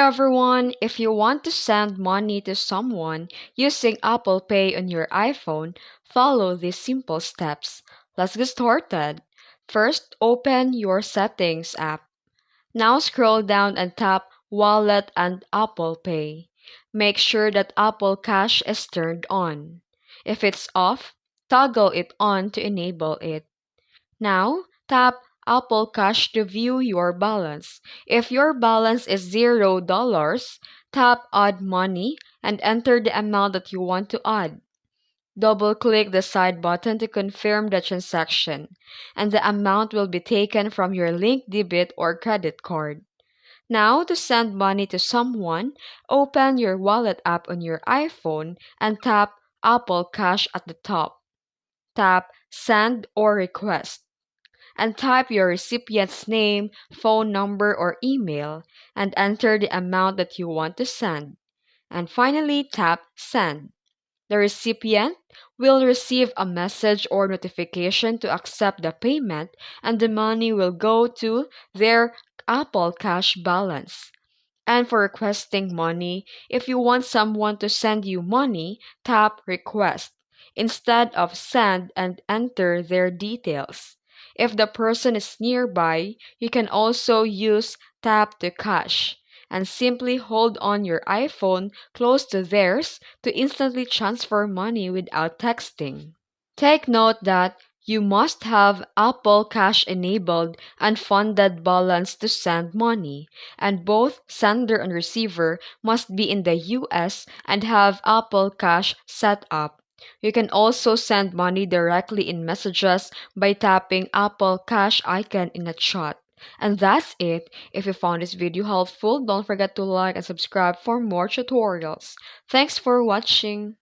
everyone, if you want to send money to someone using Apple Pay on your iPhone, follow these simple steps. Let's get started. First, open your Settings app. Now scroll down and tap Wallet and Apple Pay. Make sure that Apple Cash is turned on. If it's off, toggle it on to enable it. Now, tap Apple Cash to view your balance. If your balance is $0, tap Add Money and enter the amount that you want to add. Double-click the side button to confirm the transaction, and the amount will be taken from your linked debit or credit card. Now, to send money to someone, open your wallet app on your iPhone and tap Apple Cash at the top. Tap Send or Request and type your recipient's name, phone number, or email, and enter the amount that you want to send. And finally, tap Send. The recipient will receive a message or notification to accept the payment, and the money will go to their Apple Cash balance. And for requesting money, if you want someone to send you money, tap Request instead of Send and enter their details. If the person is nearby, you can also use Tap to Cash and simply hold on your iPhone close to theirs to instantly transfer money without texting. Take note that you must have Apple Cash enabled and funded balance to send money, and both sender and receiver must be in the US and have Apple Cash set up. You can also send money directly in messages by tapping Apple Cash icon in a chat. And that's it. If you found this video helpful, don't forget to like and subscribe for more tutorials. Thanks for watching.